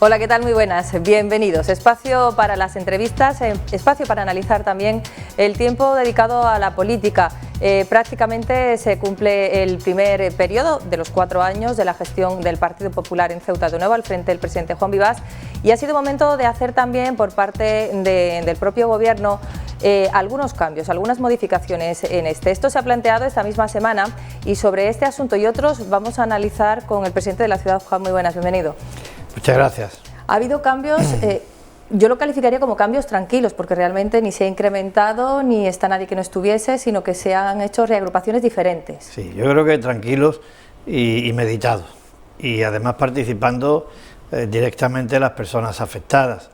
Hola, ¿qué tal? Muy buenas, bienvenidos. Espacio para las entrevistas, espacio para analizar también el tiempo dedicado a la política. Prácticamente se cumple el primer periodo de los 4 años de la gestión del Partido Popular en Ceuta de nuevo al frente del presidente Juan Vivas, y ha sido momento de hacer también por parte del propio Gobierno algunos cambios, algunas modificaciones en este. Esto se ha planteado esta misma semana y sobre este asunto y otros vamos a analizar con el presidente de la ciudad. Juan, muy buenas, bienvenido. Muchas gracias. Ha habido cambios, yo lo calificaría como cambios tranquilos, porque realmente ni se ha incrementado ni está nadie que no estuviese, sino que se han hecho reagrupaciones diferentes. Sí, yo creo que tranquilos y meditados, y además participando directamente las personas afectadas.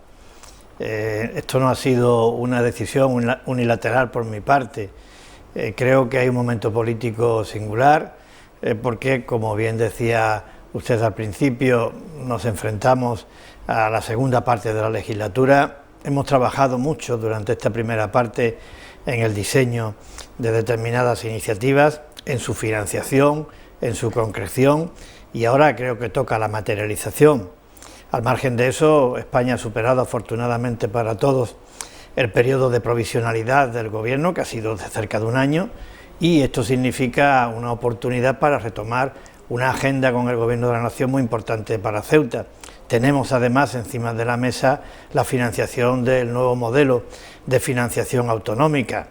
Esto no ha sido una decisión unilateral por mi parte. Creo que hay un momento político singular, porque, como bien decía usted al principio, nos enfrentamos a la segunda parte de la legislatura. Hemos trabajado mucho durante esta primera parte en el diseño de determinadas iniciativas, en su financiación, en su concreción, y ahora creo que toca la materialización. Al margen de eso, España ha superado afortunadamente para todos el periodo de provisionalidad del Gobierno, que ha sido de cerca de un año, y esto significa una oportunidad para retomar una agenda con el Gobierno de la Nación muy importante para Ceuta. Tenemos además encima de la mesa la financiación del nuevo modelo de financiación autonómica.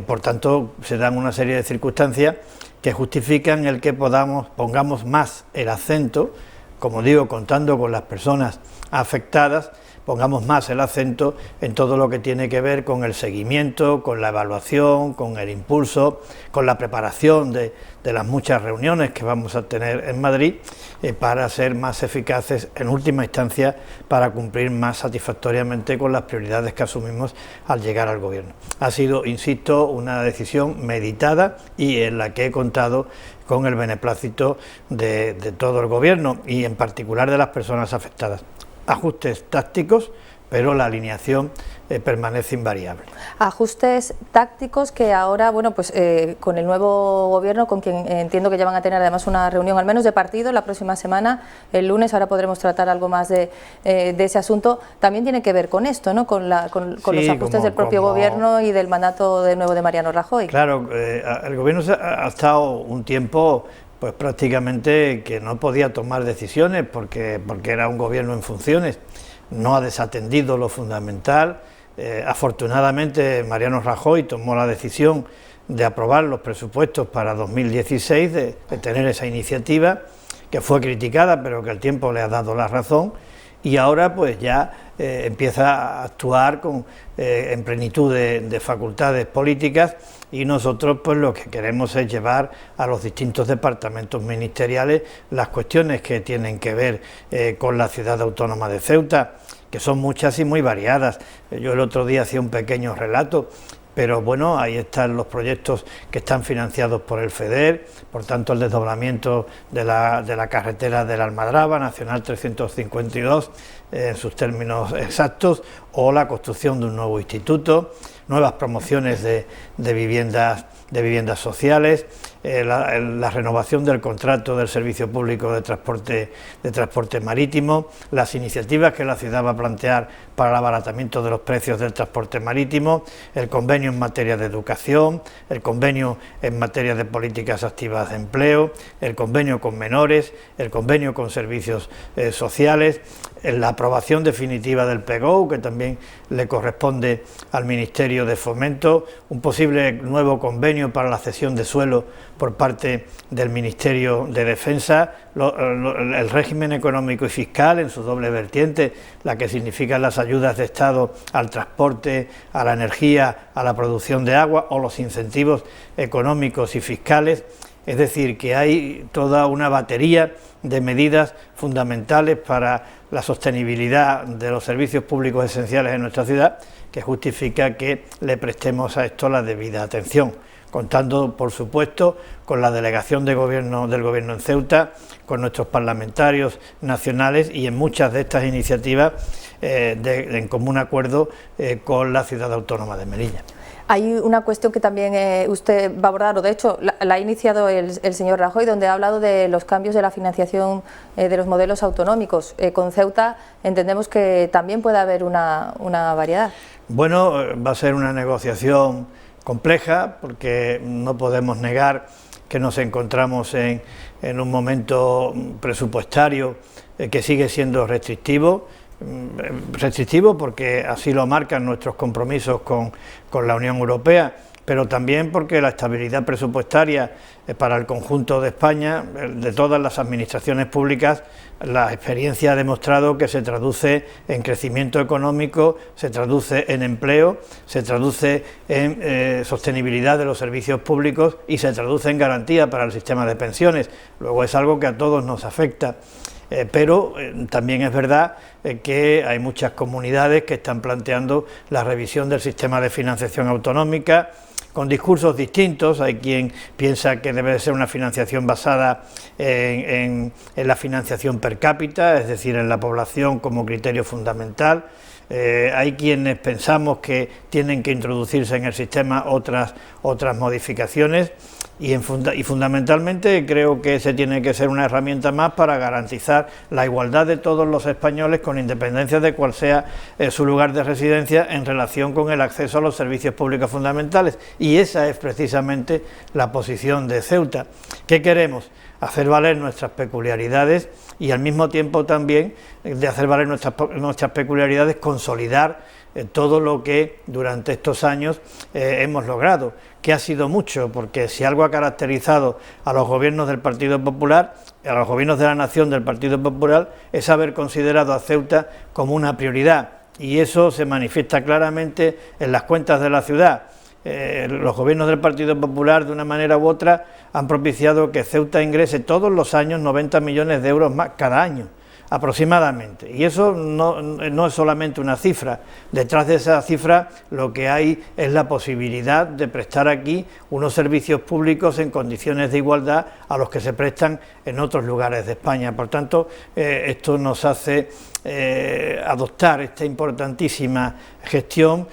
Por tanto, se dan una serie de circunstancias que justifican el que pongamos más el acento, como digo, contando con las personas afectadas, pongamos más el acento en todo lo que tiene que ver con el seguimiento, con la evaluación, con el impulso, con la preparación de las muchas reuniones que vamos a tener en Madrid, para ser más eficaces en última instancia, para cumplir más satisfactoriamente con las prioridades que asumimos al llegar al Gobierno. Ha sido, insisto, una decisión meditada y en la que he contado con el beneplácito de todo el Gobierno y en particular de las personas afectadas. Ajustes tácticos, pero la alineación permanece invariable. Ajustes tácticos que ahora, bueno, pues con el nuevo Gobierno, con quien entiendo que ya van a tener además una reunión al menos de partido la próxima semana, el lunes, ahora podremos tratar algo más de ese asunto, también tiene que ver con esto, ¿no? Con los ajustes del propio Gobierno y del mandato de nuevo de Mariano Rajoy. Claro, el Gobierno ha estado un tiempo pues prácticamente que no podía tomar decisiones porque era un Gobierno en funciones, no ha desatendido lo fundamental. Afortunadamente Mariano Rajoy tomó la decisión de aprobar los presupuestos para 2016, de tener esa iniciativa que fue criticada pero que el tiempo le ha dado la razón, y ahora pues ya empieza a actuar en plenitud de facultades políticas, y nosotros pues lo que queremos es llevar a los distintos departamentos ministeriales las cuestiones que tienen que ver con la ciudad autónoma de Ceuta, que son muchas y muy variadas. Yo el otro día hacía un pequeño relato, pero bueno, ahí están los proyectos que están financiados por el FEDER, por tanto el desdoblamiento de la carretera de la Almadraba, Nacional 352, en sus términos exactos, o la construcción de un nuevo instituto, nuevas promociones de viviendas sociales, la renovación del contrato del servicio público de transporte marítimo, las iniciativas que la ciudad va a plantear para el abaratamiento de los precios del transporte marítimo, el convenio en materia de educación, el convenio en materia de políticas activas de empleo, el convenio con menores, el convenio con servicios sociales, la aprobación definitiva del PGO, que también le corresponde al Ministerio de Fomento, un posible nuevo convenio para la cesión de suelo por parte del Ministerio de Defensa, el régimen económico y fiscal en su doble vertiente, la que significan las ayudas de Estado al transporte, a la energía, a la producción de agua, o los incentivos económicos y fiscales. Es decir, que hay toda una batería de medidas fundamentales para la sostenibilidad de los servicios públicos esenciales en nuestra ciudad, que justifica que le prestemos a esto la debida atención, contando por supuesto con la delegación del Gobierno en Ceuta, con nuestros parlamentarios nacionales y en muchas de estas iniciativas en común acuerdo con la ciudad autónoma de Melilla. Hay una cuestión que también usted va a abordar, o de hecho la ha iniciado el señor Rajoy, donde ha hablado de los cambios de la financiación de los modelos autonómicos. Con Ceuta entendemos que también puede haber una variedad. Bueno, va a ser una negociación compleja, porque no podemos negar que nos encontramos en un momento presupuestario que sigue siendo restrictivo porque así lo marcan nuestros compromisos con la Unión Europea, pero también porque la estabilidad presupuestaria para el conjunto de España, de todas las administraciones públicas, la experiencia ha demostrado que se traduce en crecimiento económico, se traduce en empleo, se traduce en sostenibilidad de los servicios públicos y se traduce en garantía para el sistema de pensiones. Luego es algo que a todos nos afecta. Pero también es verdad que hay muchas comunidades que están planteando la revisión del sistema de financiación autonómica con discursos distintos. Hay quien piensa que debe ser una financiación basada en la financiación per cápita, es decir, en la población como criterio fundamental. Hay quienes pensamos que tienen que introducirse en el sistema otras modificaciones y fundamentalmente creo que ese tiene que ser una herramienta más para garantizar la igualdad de todos los españoles con independencia de cuál sea su lugar de residencia en relación con el acceso a los servicios públicos fundamentales, y esa es precisamente la posición de Ceuta. ¿Qué queremos? Hacer valer nuestras peculiaridades y al mismo tiempo también de hacer valer nuestras peculiaridades, consolidar todo lo que durante estos años hemos logrado, que ha sido mucho, porque si algo ha caracterizado a los gobiernos del Partido Popular, a los gobiernos de la nación del Partido Popular, es haber considerado a Ceuta como una prioridad, y eso se manifiesta claramente en las cuentas de la ciudad. Los gobiernos del Partido Popular, de una manera u otra, han propiciado que Ceuta ingrese todos los años 90 millones de euros más cada año, aproximadamente, y eso no es solamente una cifra. Detrás de esa cifra lo que hay es la posibilidad de prestar aquí unos servicios públicos en condiciones de igualdad a los que se prestan en otros lugares de España. Por tanto, esto nos hace adoptar esta importantísima gestión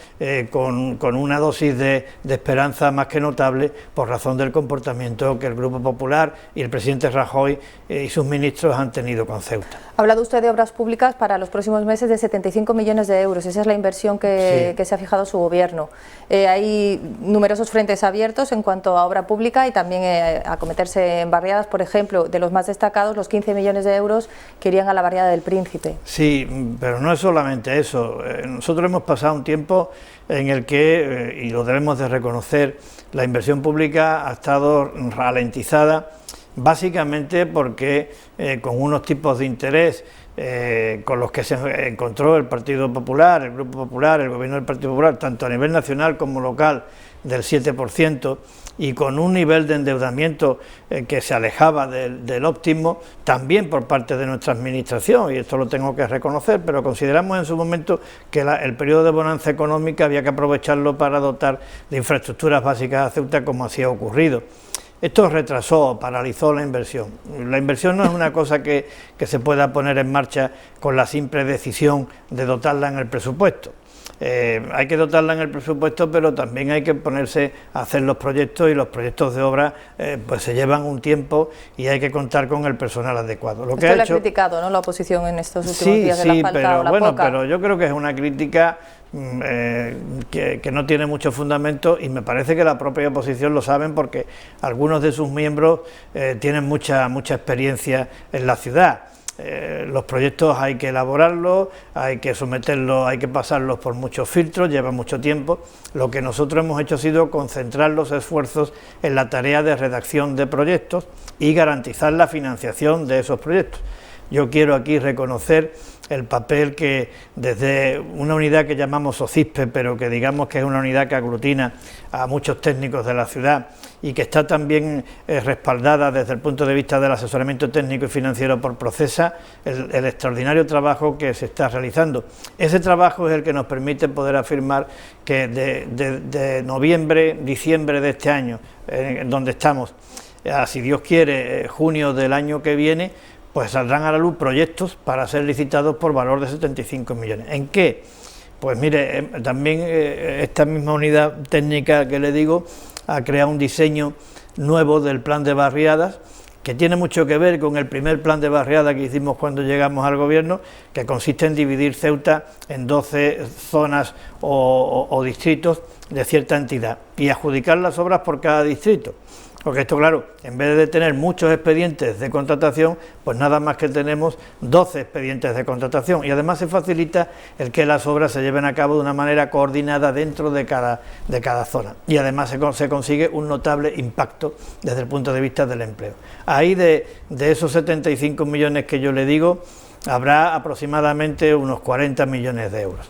con una dosis de esperanza más que notable, por razón del comportamiento que el Grupo Popular y el presidente Rajoy y sus ministros han tenido con Ceuta. Ha hablado usted de obras públicas para los próximos meses de 75 millones de euros, esa es la inversión que se ha fijado su gobierno. Hay numerosos frentes abiertos en cuanto a obra pública y también a acometerse en barriadas, por ejemplo, de los más destacados, los 15 millones de euros que irían a la barriada del Príncipe. Sí, pero no es solamente eso. Nosotros hemos pasado un tiempo en el que, y lo debemos de reconocer, la inversión pública ha estado ralentizada, básicamente porque con unos tipos de interés con los que se encontró el Partido Popular, el Grupo Popular, el Gobierno del Partido Popular, tanto a nivel nacional como local, del 7%, y con un nivel de endeudamiento que se alejaba del óptimo, también por parte de nuestra administración, y esto lo tengo que reconocer, pero consideramos en su momento que el periodo de bonanza económica había que aprovecharlo para dotar de infraestructuras básicas a Ceuta, como así ha ocurrido. Esto retrasó, paralizó la inversión. La inversión no es una cosa que se pueda poner en marcha con la simple decisión de dotarla en el presupuesto. Hay que dotarla en el presupuesto, pero también hay que ponerse a hacer los proyectos, y los proyectos de obra pues se llevan un tiempo y hay que contar con el personal adecuado. Lo que ha criticado, ¿no?, la oposición en estos últimos días de la falta o la poca. Pero yo creo que es una crítica que no tiene mucho fundamento, y me parece que la propia oposición lo saben, porque algunos de sus miembros tienen mucha experiencia en la ciudad. Los proyectos hay que elaborarlos, hay que someterlos, hay que pasarlos por muchos filtros, lleva mucho tiempo. Lo que nosotros hemos hecho ha sido concentrar los esfuerzos en la tarea de redacción de proyectos y garantizar la financiación de esos proyectos. Yo quiero aquí reconocer el papel que desde una unidad que llamamos OCISPE, pero que digamos que es una unidad que aglutina a muchos técnicos de la ciudad y que está también respaldada desde el punto de vista del asesoramiento técnico y financiero por Procesa, el extraordinario trabajo que se está realizando. Ese trabajo es el que nos permite poder afirmar que de noviembre, diciembre de este año, en donde estamos, si Dios quiere, junio del año que viene, pues saldrán a la luz proyectos para ser licitados por valor de 75 millones. ¿En qué? Pues mire, también esta misma unidad técnica que le digo ha creado un diseño nuevo del plan de barriadas, que tiene mucho que ver con el primer plan de barriada que hicimos cuando llegamos al gobierno, que consiste en dividir Ceuta en 12 zonas o distritos de cierta entidad y adjudicar las obras por cada distrito. Porque esto, claro, en vez de tener muchos expedientes de contratación, pues nada más que tenemos 12 expedientes de contratación, y además se facilita el que las obras se lleven a cabo de una manera coordinada dentro de cada zona, y además se consigue un notable impacto desde el punto de vista del empleo. Ahí de esos 75 millones que yo le digo, habrá aproximadamente unos 40 millones de euros.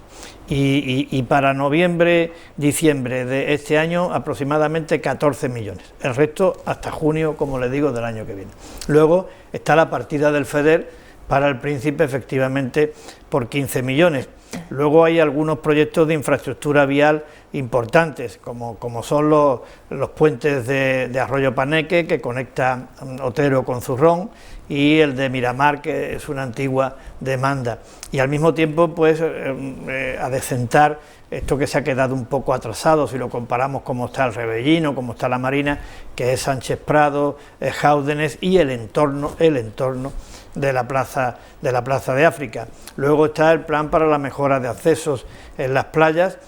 Y para noviembre, diciembre de este año aproximadamente 14 millones, el resto hasta junio, como le digo, del año que viene. Luego está la partida del FEDER para el Príncipe, efectivamente, por 15 millones. Luego hay algunos proyectos de infraestructura vial importantes, como son los puentes de Arroyo Paneque, que conecta Otero con Zurrón, y el de Miramar, que es una antigua demanda, y al mismo tiempo pues adecentar esto que se ha quedado un poco atrasado si lo comparamos como está el Rebellino, como está la Marina, que es Sánchez Prado, Jáudenes y el entorno de la plaza de África. Luego está el plan para la mejora de accesos en las playas,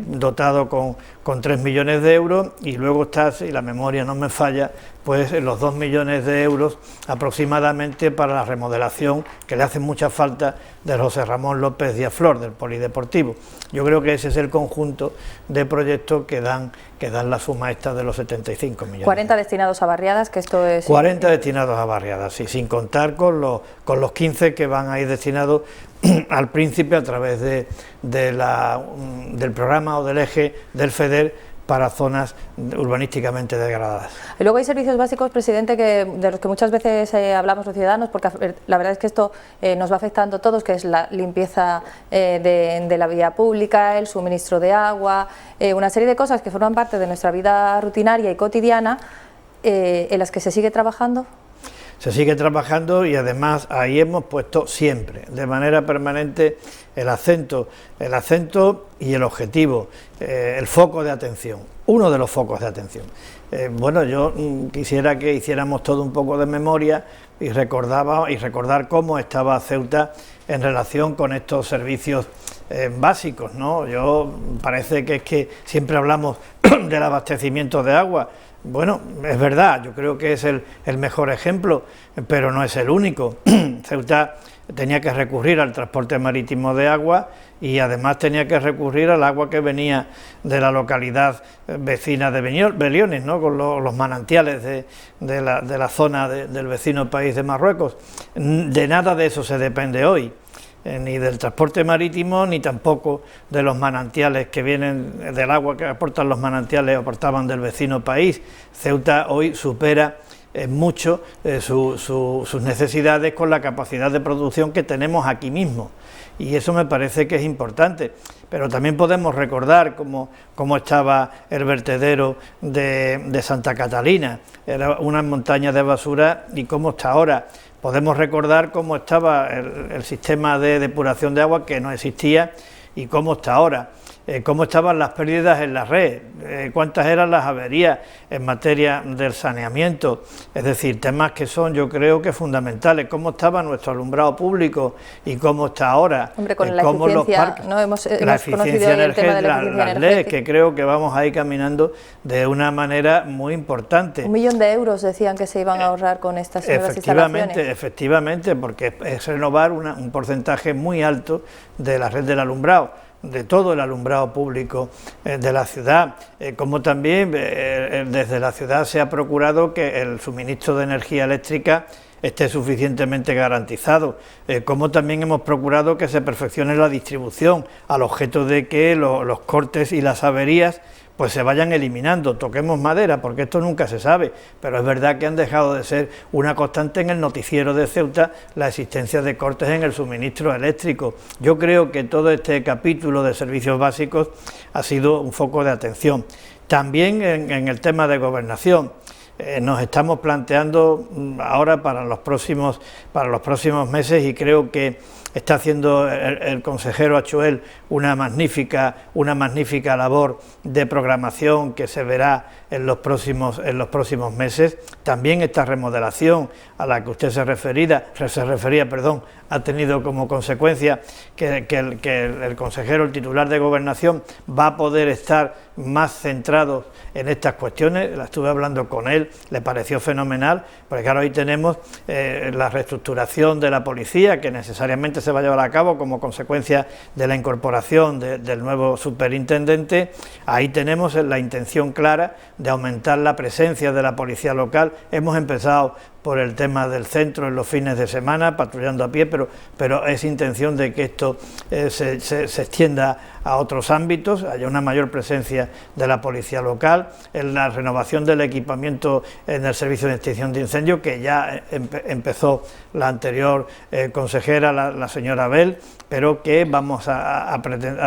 dotado con 3 millones de euros, y luego está, si la memoria no me falla, pues los 2 millones de euros aproximadamente para la remodelación, que le hace mucha falta, de José Ramón López Díaz Flor, del polideportivo. Yo creo que ese es el conjunto de proyectos que dan la suma esta de los 75 millones. 40 destinados a barriadas, que esto es... 40 destinados a barriadas, sí, sin contar con los 15 que van a ir destinados al Príncipe a través del programa o del eje del FEDER para zonas urbanísticamente degradadas. Y luego hay servicios básicos, presidente, de los que muchas veces hablamos los ciudadanos, porque la verdad es que esto nos va afectando a todos, que es la limpieza de la vía pública, el suministro de agua, una serie de cosas que forman parte de nuestra vida rutinaria y cotidiana, en las que se sigue trabajando. Se sigue trabajando, y además ahí hemos puesto siempre, de manera permanente, el acento y el objetivo, el foco de atención, uno de los focos de atención. Bueno, yo quisiera que hiciéramos todo un poco de memoria y recordar cómo estaba Ceuta en relación con estos servicios básicos, ¿no? Parece que es que siempre hablamos del abastecimiento de agua. Bueno, es verdad, yo creo que es el mejor ejemplo, pero no es el único. Ceuta tenía que recurrir al transporte marítimo de agua, y además tenía que recurrir al agua que venía de la localidad vecina de Beliones, ¿no?, con los manantiales de la zona del vecino país de Marruecos. De nada de eso se depende hoy, ni del transporte marítimo, ni tampoco de los manantiales que vienen del agua que aportan los manantiales o aportaban del vecino país. Ceuta hoy supera mucho sus necesidades con la capacidad de producción que tenemos aquí mismo, y eso me parece que es importante. Pero también podemos recordar cómo estaba el vertedero de Santa Catalina, era una montaña de basura, y cómo está ahora. Podemos recordar cómo estaba el sistema de depuración de agua, que no existía, y cómo está ahora. Cómo estaban las pérdidas en la red, cuántas eran las averías en materia del saneamiento, es decir, temas que son, yo creo, que fundamentales. Cómo estaba nuestro alumbrado público y cómo está ahora. Hombre, con la eficiencia, ¿no? Hemos conocido el tema de la eficiencia las leyes, que creo que vamos a ir caminando de una manera muy importante. 1 millón de euros decían que se iban a ahorrar con estas nuevas instalaciones. Efectivamente, porque es renovar un porcentaje muy alto de la red del alumbrado, de todo el alumbrado público de la ciudad, como también desde la ciudad se ha procurado que el suministro de energía eléctrica esté suficientemente garantizado, como también hemos procurado que se perfeccione la distribución, al objeto de que los cortes y las averías pues se vayan eliminando. Toquemos madera, porque esto nunca se sabe, pero es verdad que han dejado de ser una constante en el noticiero de Ceuta la existencia de cortes en el suministro eléctrico. Yo creo que todo este capítulo de servicios básicos ha sido un foco de atención. También en el tema de gobernación, nos estamos planteando ahora para los próximos meses, y creo que está haciendo el consejero Achuel una magnífica labor de programación que se verá en los próximos meses. También esta remodelación a la que usted se refería, ha tenido como consecuencia que el consejero, el titular de Gobernación, va a poder estar más centrado en estas cuestiones. La estuve hablando con él, le pareció fenomenal, porque claro, hoy tenemos la reestructuración de la policía, que necesariamente se va a llevar a cabo como consecuencia de la incorporación del nuevo superintendente. Ahí tenemos la intención clara de aumentar la presencia de la policía local. Hemos empezado por el tema del centro en los fines de semana, patrullando a pie, pero es intención de que esto se extienda a otros ámbitos, haya una mayor presencia de la policía local, en la renovación del equipamiento en el servicio de extinción de incendios, que ya empezó la anterior consejera, la señora Abel, pero que vamos a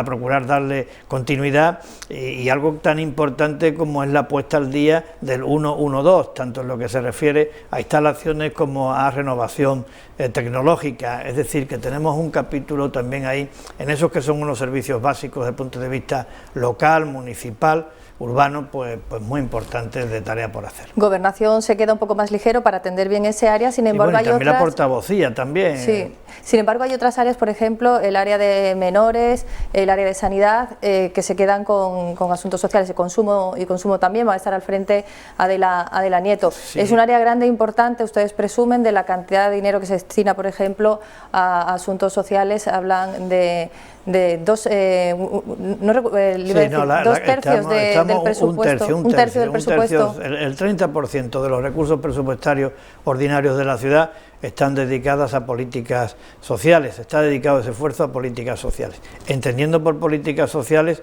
procurar darle continuidad, y algo tan importante como es la puesta al día del 112, tanto en lo que se refiere a instalaciones como a renovación tecnológica. Es decir, que tenemos un capítulo también ahí en esos que son unos servicios básicos desde el punto de vista local, municipal, urbano, pues muy importantes de tarea por hacer. Gobernación se queda un poco más ligero para atender bien ese área, sin embargo hay también otras... la portavocía también. Sí, sin embargo hay otras áreas, por ejemplo, el área de menores, el área de sanidad, que se quedan con asuntos sociales y consumo también. Va a estar al frente Adela Nieto. Sí. Es un área grande e importante. Ustedes presumen de la cantidad de dinero que se destina, por ejemplo, a asuntos sociales. Hablan de dos tercios del presupuesto. Un tercio del presupuesto. El 30% de los recursos presupuestarios ordinarios de la ciudad están dedicadas a políticas sociales, está dedicado ese esfuerzo a políticas sociales, entendiendo por políticas sociales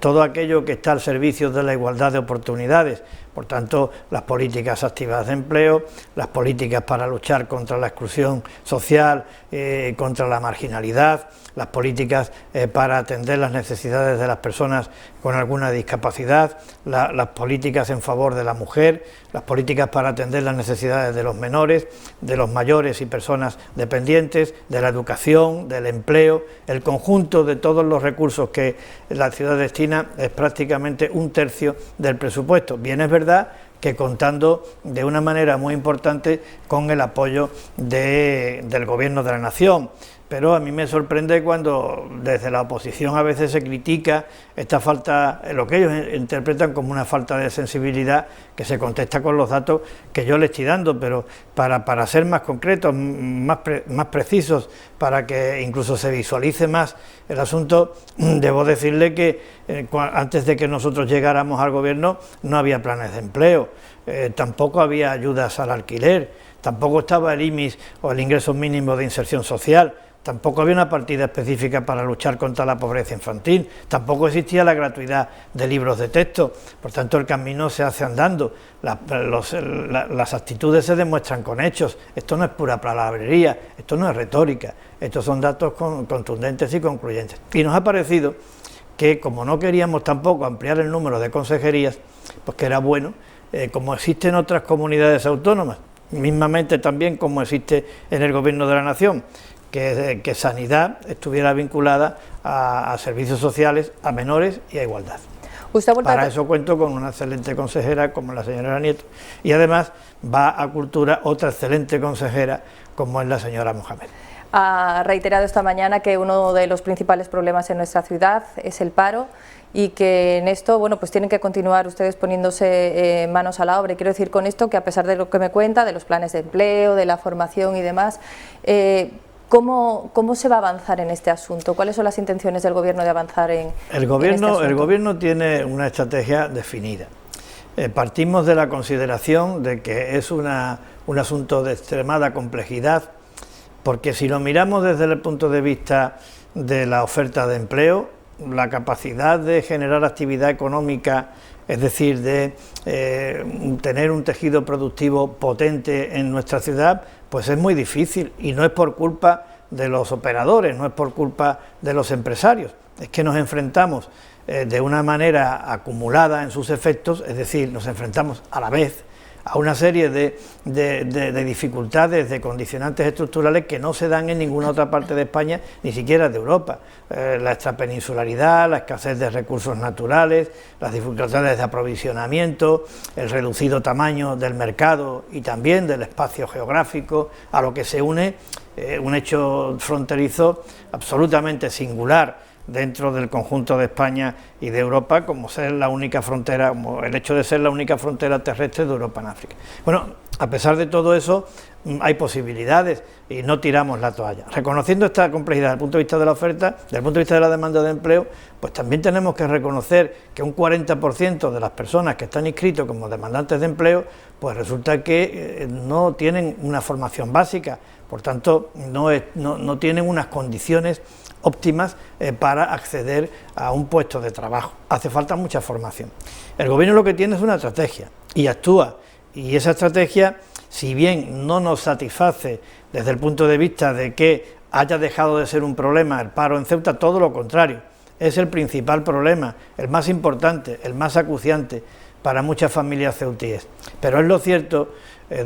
todo aquello que está al servicio de la igualdad de oportunidades. Por tanto, las políticas activas de empleo, las políticas para luchar contra la exclusión social, contra la marginalidad, las políticas para atender las necesidades de las personas con alguna discapacidad, las políticas en favor de la mujer, las políticas para atender las necesidades de los menores, de los mayores y personas dependientes, de la educación, del empleo. El conjunto de todos los recursos que la ciudad destina es prácticamente un tercio del presupuesto. Bien, es verdad que contando de una manera muy importante con el apoyo del Gobierno de la Nación. Pero a mí me sorprende cuando desde la oposición a veces se critica esta falta, lo que ellos interpretan como una falta de sensibilidad, que se contesta con los datos que yo le estoy dando, pero para ser más concretos, más precisos, para que incluso se visualice más el asunto, debo decirle que antes de que nosotros llegáramos al gobierno no había planes de empleo, tampoco había ayudas al alquiler, tampoco estaba el IMIS o el ingreso mínimo de inserción social, tampoco había una partida específica para luchar contra la pobreza infantil, tampoco existía la gratuidad de libros de texto. Por tanto, el camino se hace andando, las actitudes se demuestran con hechos. Esto no es pura palabrería, esto no es retórica, estos son datos contundentes y concluyentes. Y nos ha parecido que, como no queríamos tampoco ampliar el número de consejerías, pues que era bueno, como existe en otras comunidades autónomas, mismamente también como existe en el Gobierno de la Nación, que sanidad estuviera vinculada a servicios sociales, a menores y a igualdad. Para eso cuento con una excelente consejera como la señora Nieto, y además va a Cultura otra excelente consejera como es la señora Mohamed. Ha reiterado esta mañana que uno de los principales problemas en nuestra ciudad es el paro, y que en esto, bueno, pues tienen que continuar ustedes poniéndose manos a la obra. Y quiero decir con esto que, a pesar de lo que me cuenta, de los planes de empleo, de la formación y demás, ¿cómo se va a avanzar en este asunto? ¿Cuáles son las intenciones del Gobierno de avanzar en este asunto? El Gobierno tiene una estrategia definida. Partimos de la consideración de que es un asunto de extremada complejidad, porque si lo miramos desde el punto de vista de la oferta de empleo, la capacidad de generar actividad económica, es decir, de tener un tejido productivo potente en nuestra ciudad, pues es muy difícil, y no es por culpa de los operadores, no es por culpa de los empresarios, es que nos enfrentamos de una manera acumulada en sus efectos, es decir, nos enfrentamos a la vez a una serie de dificultades, de condicionantes estructurales que no se dan en ninguna otra parte de España, ni siquiera de Europa. La extrapeninsularidad, la escasez de recursos naturales, las dificultades de aprovisionamiento, el reducido tamaño del mercado y también del espacio geográfico, a lo que se une un hecho fronterizo absolutamente singular dentro del conjunto de España y de Europa, como ser la única frontera, como el hecho de ser la única frontera terrestre de Europa en África. Bueno, a pesar de todo eso, hay posibilidades y no tiramos la toalla. Reconociendo esta complejidad desde el punto de vista de la oferta, desde el punto de vista de la demanda de empleo, pues también tenemos que reconocer que un 40% de las personas que están inscritos como demandantes de empleo, pues resulta que no tienen una formación básica, por tanto no tienen unas condiciones óptimas para acceder a un puesto de trabajo. Hace falta mucha formación. El gobierno lo que tiene es una estrategia y actúa, y esa estrategia, si bien no nos satisface desde el punto de vista de que haya dejado de ser un problema el paro en Ceuta, todo lo contrario, es el principal problema, el más importante, el más acuciante para muchas familias ceutíes. Pero es lo cierto,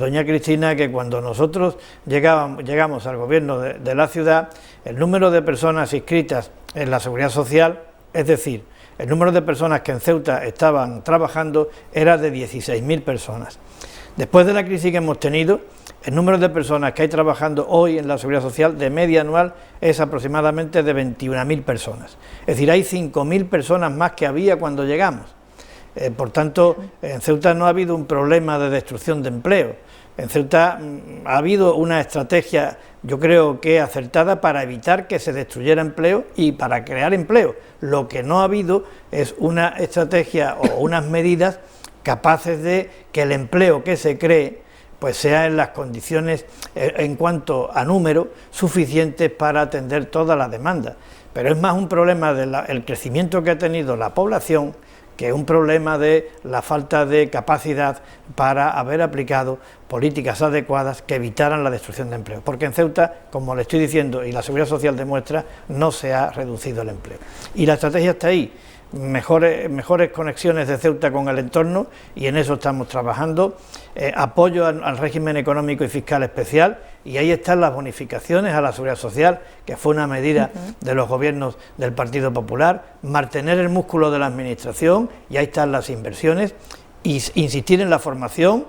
doña Cristina, que cuando nosotros llegamos al gobierno de la ciudad, el número de personas inscritas en la Seguridad Social, es decir, el número de personas que en Ceuta estaban trabajando, era de 16.000 personas. Después de la crisis que hemos tenido, el número de personas que hay trabajando hoy en la Seguridad Social de media anual es aproximadamente de 21.000 personas. Es decir, hay 5.000 personas más que había cuando llegamos. Por tanto, en Ceuta no ha habido un problema de destrucción de empleo. En Ceuta ha habido una estrategia, yo creo que acertada, para evitar que se destruyera empleo y para crear empleo. Lo que no ha habido es una estrategia o unas medidas capaces de que el empleo que se cree pues sea en las condiciones en cuanto a número suficientes para atender toda la demanda. Pero es más un problema del crecimiento que ha tenido la población que un problema de la falta de capacidad para haber aplicado políticas adecuadas que evitaran la destrucción de empleo. Porque en Ceuta, como le estoy diciendo y la Seguridad Social demuestra, no se ha reducido el empleo. Y la estrategia está ahí. Mejores conexiones de Ceuta con el entorno, y en eso estamos trabajando, apoyo al régimen económico y fiscal especial, y ahí están las bonificaciones a la Seguridad Social, que fue una medida de los gobiernos del Partido Popular, mantener el músculo de la administración, y ahí están las inversiones, y insistir en la formación,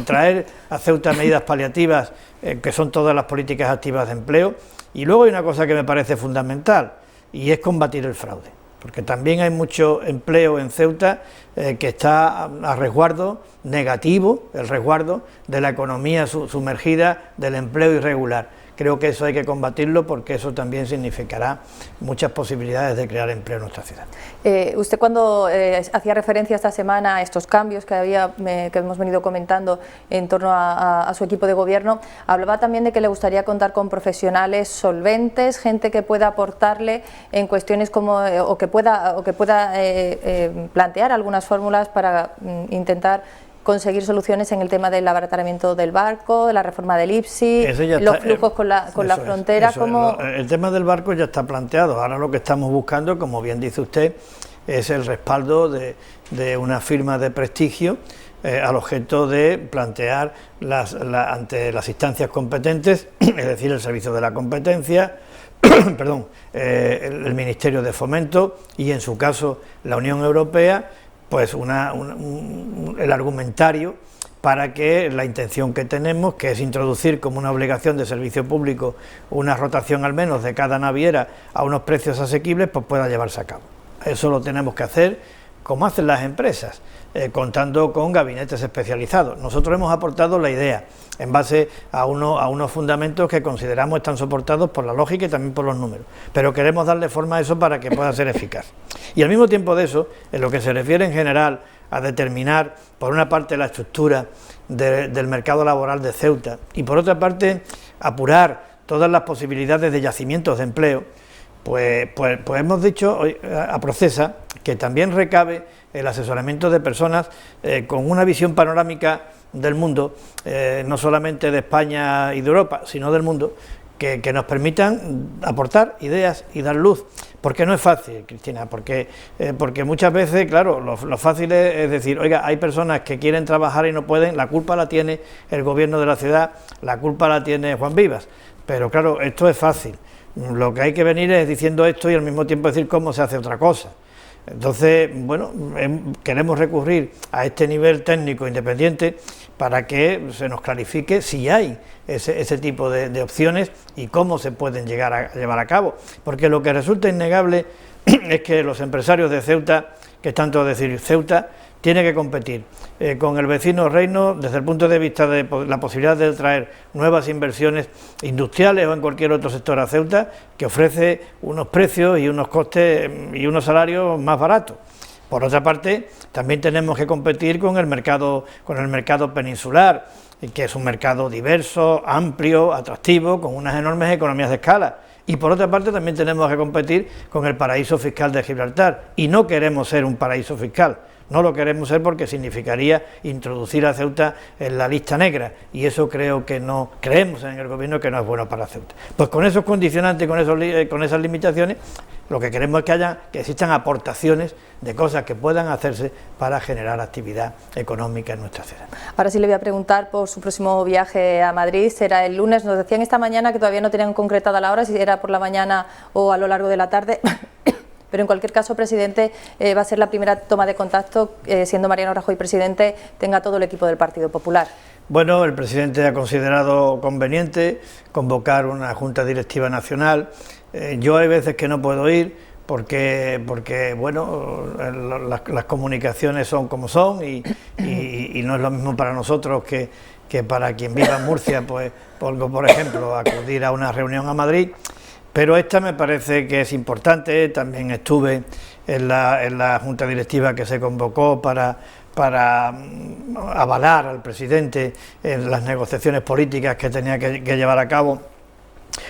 traer a Ceuta medidas paliativas, que son todas las políticas activas de empleo, y luego hay una cosa que me parece fundamental, y es combatir el fraude. Porque también hay mucho empleo en Ceuta que está a resguardo negativo, el resguardo de la economía sumergida, del empleo irregular. Creo que eso hay que combatirlo porque eso también significará muchas posibilidades de crear empleo en nuestra ciudad. Usted cuando hacía referencia esta semana a estos cambios que hemos venido comentando en torno a su equipo de gobierno, hablaba también de que le gustaría contar con profesionales solventes, gente que pueda aportarle en cuestiones como o que pueda plantear algunas fórmulas para intentar conseguir soluciones en el tema del abaratamiento del barco, de la reforma del IPSI, los flujos con la frontera. El tema del barco ya está planteado. Ahora lo que estamos buscando, como bien dice usted, es el respaldo de una firma de prestigio al objeto de plantear ante las instancias competentes, es decir, el Servicio de la Competencia, perdón, el Ministerio de Fomento y, en su caso, la Unión Europea, pues el argumentario para que la intención que tenemos, que es introducir como una obligación de servicio público una rotación al menos de cada naviera a unos precios asequibles, pues pueda llevarse a cabo. Eso lo tenemos que hacer como hacen las empresas, contando con gabinetes especializados. Nosotros hemos aportado la idea en base a unos fundamentos que consideramos están soportados por la lógica y también por los números, pero queremos darle forma a eso para que pueda ser eficaz. Y al mismo tiempo de eso, en lo que se refiere en general a determinar, por una parte, la estructura del mercado laboral de Ceuta y, por otra parte, apurar todas las posibilidades de yacimientos de empleo, pues hemos dicho a Procesa que también recabe el asesoramiento de personas con una visión panorámica del mundo, no solamente de España y de Europa, sino del mundo, que nos permitan aportar ideas y dar luz. Porque no es fácil, Cristina, porque muchas veces, claro, lo fácil es decir, oiga, hay personas que quieren trabajar y no pueden, la culpa la tiene el gobierno de la ciudad, la culpa la tiene Juan Vivas, pero claro, esto es fácil, lo que hay que venir es diciendo esto y al mismo tiempo decir cómo se hace otra cosa. Entonces, bueno, queremos recurrir a este nivel técnico independiente para que se nos clarifique si hay ese tipo de opciones y cómo se pueden llegar a llevar a cabo, porque lo que resulta innegable es que los empresarios de Ceuta, que es tanto decir Ceuta, tiene que competir con el vecino reino desde el punto de vista de la posibilidad de traer nuevas inversiones industriales o en cualquier otro sector a Ceuta, que ofrece unos precios y unos costes y unos salarios más baratos. Por otra parte, también tenemos que competir con el mercado peninsular, que es un mercado diverso, amplio, atractivo, con unas enormes economías de escala. Y por otra parte también tenemos que competir con el paraíso fiscal de Gibraltar, y no queremos ser un paraíso fiscal. No lo queremos ser porque significaría introducir a Ceuta en la lista negra, y eso creo que no, creemos en el gobierno que no es bueno para Ceuta. Pues con esos condicionantes, con esas limitaciones, lo que queremos es que existan aportaciones de cosas que puedan hacerse para generar actividad económica en nuestra ciudad. Ahora sí le voy a preguntar por su próximo viaje a Madrid, será el lunes, nos decían esta mañana que todavía no tenían concretada la hora, si era por la mañana o a lo largo de la tarde. Pero en cualquier caso, presidente, va a ser la primera toma de contacto, siendo Mariano Rajoy presidente, tenga todo el equipo del Partido Popular. Bueno, el presidente ha considerado conveniente convocar una junta directiva nacional. Yo hay veces que no puedo ir porque bueno, las comunicaciones son como son y no es lo mismo para nosotros que para quien viva en Murcia, pues por ejemplo, acudir a una reunión a Madrid. Pero esta me parece que es importante. También estuve en la junta directiva que se convocó para avalar al presidente en las negociaciones políticas que tenía que llevar a cabo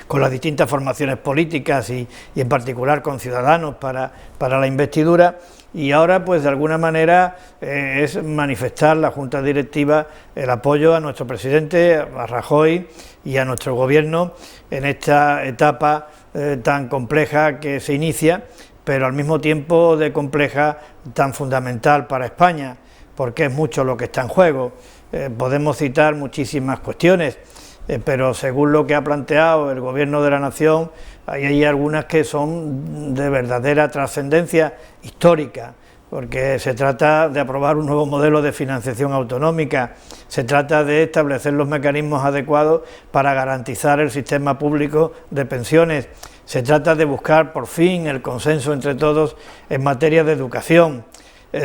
con las distintas formaciones políticas y en particular con Ciudadanos para la investidura. Y ahora, pues de alguna manera, es manifestar la Junta Directiva el apoyo a nuestro presidente, a Rajoy y a nuestro gobierno en esta etapa tan compleja que se inicia, pero al mismo tiempo de compleja, tan fundamental para España, porque es mucho lo que está en juego. Podemos citar muchísimas cuestiones, pero según lo que ha planteado el Gobierno de la Nación, hay algunas que son de verdadera trascendencia histórica, porque se trata de aprobar un nuevo modelo de financiación autonómica, se trata de establecer los mecanismos adecuados para garantizar el sistema público de pensiones, se trata de buscar por fin el consenso entre todos en materia de educación,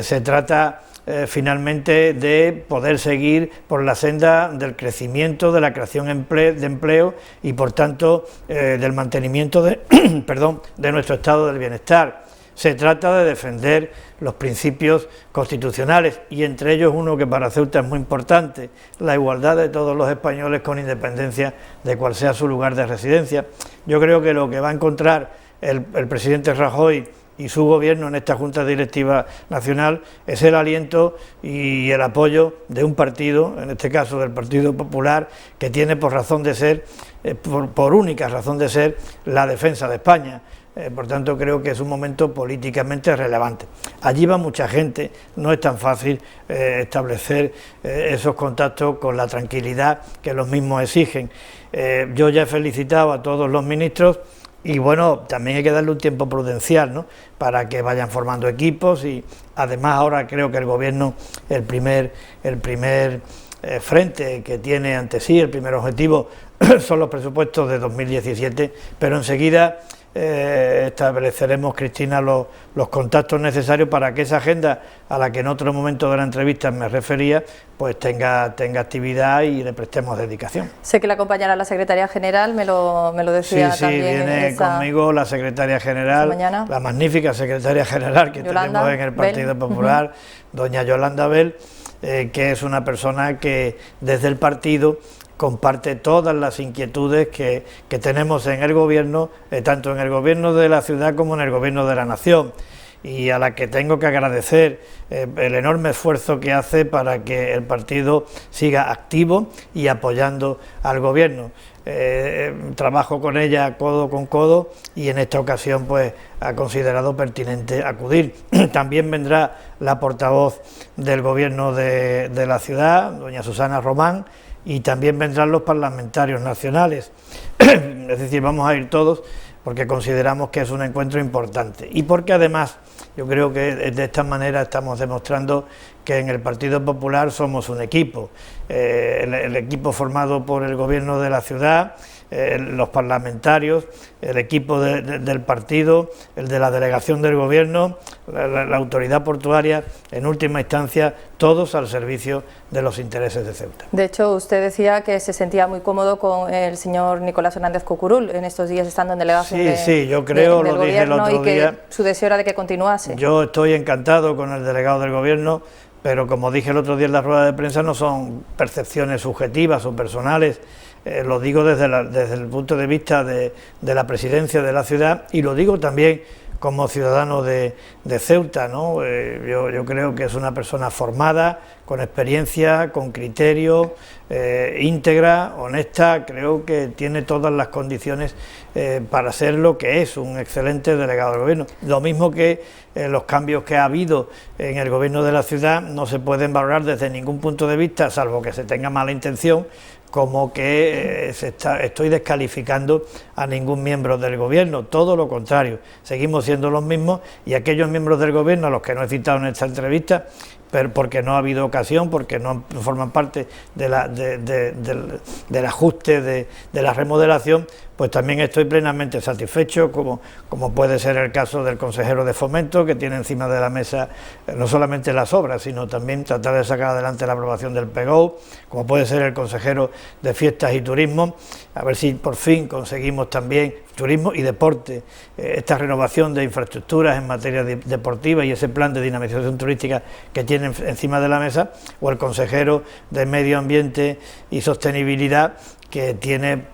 se trata finalmente de poder seguir por la senda del crecimiento, de la creación de empleo y por tanto del mantenimiento de nuestro estado del bienestar. Se trata de defender los principios constitucionales y entre ellos uno que para Ceuta es muy importante, la igualdad de todos los españoles con independencia de cuál sea su lugar de residencia. Yo creo que lo que va a encontrar el presidente Rajoy y su gobierno en esta Junta Directiva Nacional es el aliento y el apoyo de un partido, en este caso del Partido Popular, que tiene por razón de ser, por única razón de ser, la defensa de España. Por tanto, creo que es un momento políticamente relevante. Allí va mucha gente, no es tan fácil establecer esos contactos con la tranquilidad que los mismos exigen. Yo ya he felicitado a todos los ministros. Y bueno, también hay que darle un tiempo prudencial, ¿no?, para que vayan formando equipos y además ahora creo que el gobierno, el primer frente que tiene ante sí, el primer objetivo son los presupuestos de 2017, pero enseguida estableceremos, Cristina, los contactos necesarios para que esa agenda a la que en otro momento de la entrevista me refería, pues tenga actividad y le prestemos dedicación. Sé que le acompañará la secretaria general, me lo decía también. Sí, viene conmigo la secretaria general, la magnífica secretaria general que tenemos en el Partido Popular, doña Yolanda Bell, que es una persona que desde el partido comparte todas las inquietudes que tenemos en el gobierno, tanto en el gobierno de la ciudad como en el gobierno de la nación, y a la que tengo que agradecer el enorme esfuerzo que hace para que el partido siga activo y apoyando al gobierno. trabajo con ella codo con codo y en esta ocasión pues ha considerado pertinente acudir. También vendrá la portavoz del Gobierno de la ciudad, doña Susana Román, y también vendrán los parlamentarios nacionales. Es decir, vamos a ir todos porque consideramos que es un encuentro importante y porque además yo creo que de esta manera estamos demostrando que en el Partido Popular somos un equipo, el equipo formado por el Gobierno de la ciudad, los parlamentarios, el equipo del partido, el de la delegación del Gobierno, la autoridad portuaria, en última instancia, todos al servicio de los intereses de Ceuta. De hecho, usted decía que se sentía muy cómodo con el señor Nicolás Hernández Cocurul en estos días estando en delegación yo creo, del lo dije el Gobierno, otro y que día, su deseo era de que continuase. Yo estoy encantado con el delegado del Gobierno, pero como dije el otro día en la rueda de prensa, no son percepciones subjetivas o personales. Lo digo desde el punto de vista de la presidencia de la ciudad y lo digo también como ciudadano de Ceuta, ¿no? Yo creo que es una persona formada, con experiencia, con criterio, íntegra, honesta, creo que tiene todas las condiciones para ser lo que es, un excelente delegado del Gobierno. Lo mismo que los cambios que ha habido en el Gobierno de la ciudad no se pueden valorar desde ningún punto de vista, salvo que se tenga mala intención, como que estoy descalificando a ningún miembro del Gobierno, todo lo contrario, seguimos siendo los mismos y aquellos miembros del Gobierno a los que no he citado en esta entrevista, pero porque no ha habido ocasión, porque no forman parte del ajuste de la remodelación, pues también estoy plenamente satisfecho, como puede ser el caso del consejero de Fomento, que tiene encima de la mesa no solamente las obras, sino también tratar de sacar adelante la aprobación del PGO, como puede ser el consejero de Fiestas y Turismo, a ver si por fin conseguimos también turismo y deporte, esta renovación de infraestructuras en materia deportiva y ese plan de dinamización turística que tiene encima de la mesa, o el consejero de Medio Ambiente y Sostenibilidad, que tiene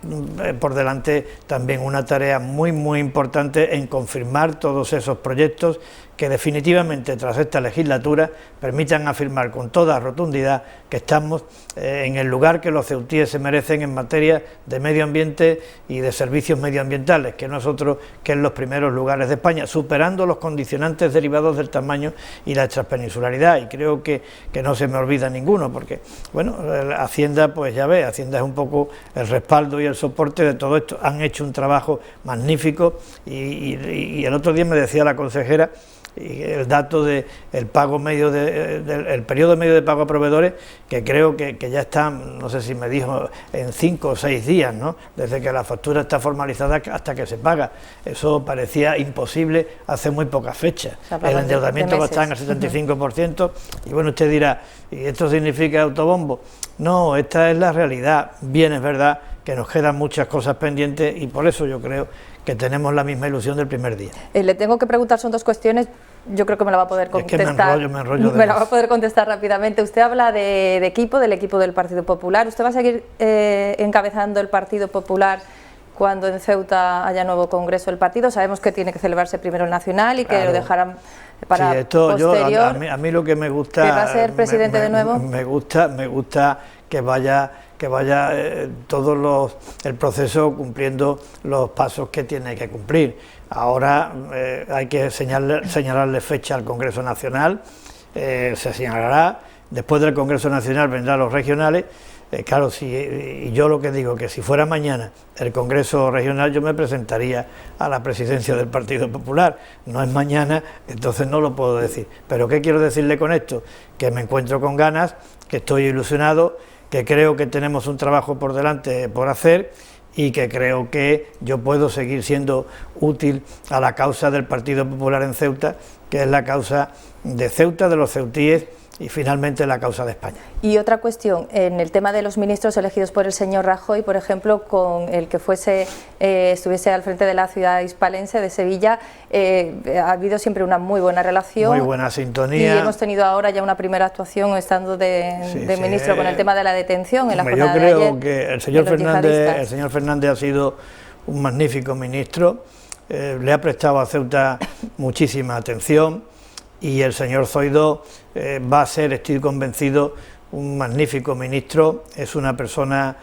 por delante también una tarea muy importante en confirmar todos esos proyectos que definitivamente tras esta legislatura permitan afirmar con toda rotundidad que estamos en el lugar que los ceutíes se merecen en materia de medio ambiente y de servicios medioambientales, que no es otro que en los primeros lugares de España, superando los condicionantes derivados del tamaño y la transpeninsularidad, y creo que no se me olvida ninguno, porque bueno, Hacienda, pues ya ve, Hacienda es un poco el respaldo y el soporte de todo esto, han hecho un trabajo magnífico y el otro día me decía la consejera y el dato del pago medio el periodo medio de pago a proveedores, que creo que ya está, no sé si me dijo, en 5 o 6 días, ¿no? Desde que la factura está formalizada hasta que se paga. Eso parecía imposible hace muy pocas fechas. El endeudamiento va a estar en el 75%, y bueno, usted dirá, ¿y esto significa autobombo? No, esta es la realidad. Bien, es verdad que nos quedan muchas cosas pendientes y por eso yo creo que tenemos la misma ilusión del primer día. Le tengo que preguntar, son dos cuestiones, yo creo que me la va a poder contestar. Es que me enrollo me la va a poder contestar rápidamente. Usted habla del equipo del Partido Popular. ¿Usted va a seguir encabezando el Partido Popular cuando en Ceuta haya nuevo congreso del partido? Sabemos que tiene que celebrarse primero el nacional y que lo dejarán para posterior. A mí lo que me gusta... ¿Que va a ser presidente de nuevo? Me gusta que vaya el proceso cumpliendo los pasos que tiene que cumplir. Ahora hay que señalarle fecha al Congreso Nacional, se señalará, después del Congreso Nacional vendrán los regionales. Claro, y yo lo que digo, que si fuera mañana el Congreso Regional, yo me presentaría a la presidencia del Partido Popular. No es mañana, entonces no lo puedo decir. Pero ¿qué quiero decirle con esto? Que me encuentro con ganas, que estoy ilusionado, que creo que tenemos un trabajo por delante por hacer y que creo que yo puedo seguir siendo útil a la causa del Partido Popular en Ceuta, que es la causa de Ceuta, de los ceutíes, y finalmente la causa de España. Y otra cuestión, en el tema de los ministros elegidos por el señor Rajoy, por ejemplo, con el que estuviese al frente de la ciudad hispalense de Sevilla, ha habido siempre una muy buena relación. Muy buena sintonía. Y hemos tenido ahora ya una primera actuación estando de ministro con el tema de la detención en la jornada de ayer. Yo creo que el señor Fernández ha sido un magnífico ministro, le ha prestado a Ceuta muchísima atención, y el señor Zoido va a ser, estoy convencido, un magnífico ministro. Es una persona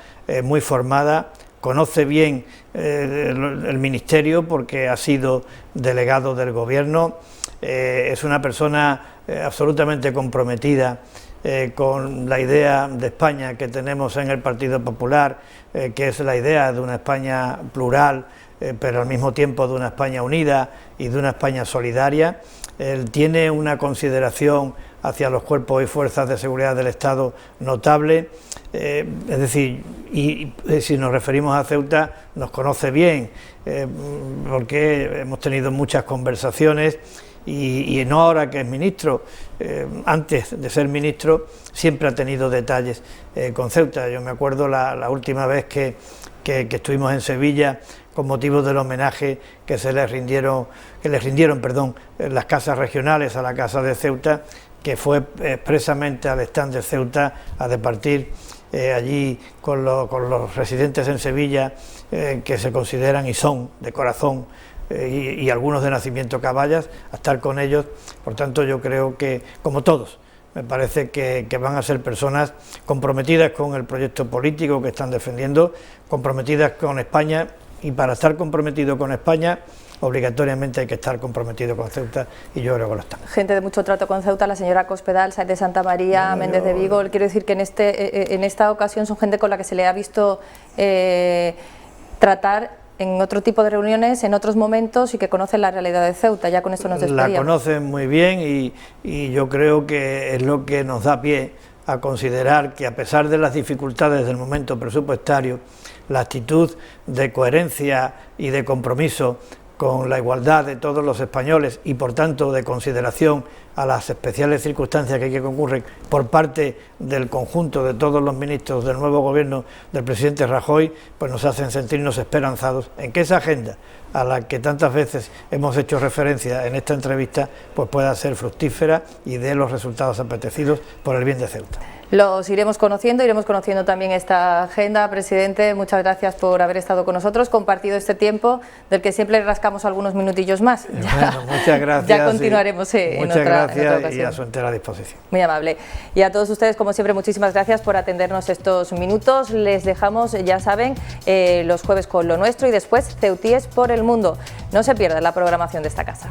muy formada, conoce bien el ministerio porque ha sido delegado del gobierno, es una persona absolutamente comprometida con la idea de España que tenemos en el Partido Popular, que es la idea de una España plural, pero al mismo tiempo de una España unida y de una España solidaria. Él tiene una consideración hacia los cuerpos y fuerzas de seguridad del Estado notable, es decir, y si nos referimos a Ceuta, nos conoce bien, porque hemos tenido muchas conversaciones y no ahora que es ministro, antes de ser ministro siempre ha tenido detalles con Ceuta. Yo me acuerdo la última vez que estuvimos en Sevilla con motivo del homenaje que les rindieron las casas regionales a la Casa de Ceuta, que fue expresamente al stand de Ceuta a departir allí con los residentes en Sevilla que se consideran y son de corazón y algunos de nacimiento caballas, a estar con ellos. Por tanto, yo creo que, como todos, me parece que van a ser personas comprometidas con el proyecto político que están defendiendo, comprometidas con España, y para estar comprometido con España obligatoriamente hay que estar comprometido con Ceuta, y yo creo que lo está. Gente de mucho trato con Ceuta, la señora Cospedal, Sáenz de Santa María, Méndez de Vigo. Quiero decir que en esta ocasión son gente con la que se le ha visto tratar en otro tipo de reuniones, en otros momentos, y que conocen la realidad de Ceuta. Ya con esto nos despedíamos. La conocen muy bien y yo creo que es lo que nos da pie a considerar que, a pesar de las dificultades del momento presupuestario, la actitud de coherencia y de compromiso con la igualdad de todos los españoles y, por tanto, de consideración a las especiales circunstancias que concurren por parte del conjunto de todos los ministros del nuevo gobierno del presidente Rajoy, pues nos hacen sentirnos esperanzados en que esa agenda a la que tantas veces hemos hecho referencia en esta entrevista, pues pueda ser fructífera y dé los resultados apetecidos por el bien de Ceuta. Los iremos conociendo también esta agenda. Presidente, muchas gracias por haber estado con nosotros, compartido este tiempo del que siempre rascamos algunos minutillos más. Bueno, muchas gracias. Ya continuaremos en otra ocasión. Y a su entera disposición. Muy amable. Y a todos ustedes, como siempre, muchísimas gracias por atendernos estos minutos. Les dejamos, ya saben, los jueves con Lo Nuestro y después Ceutíes por el Mundo. No se pierdan la programación de esta casa.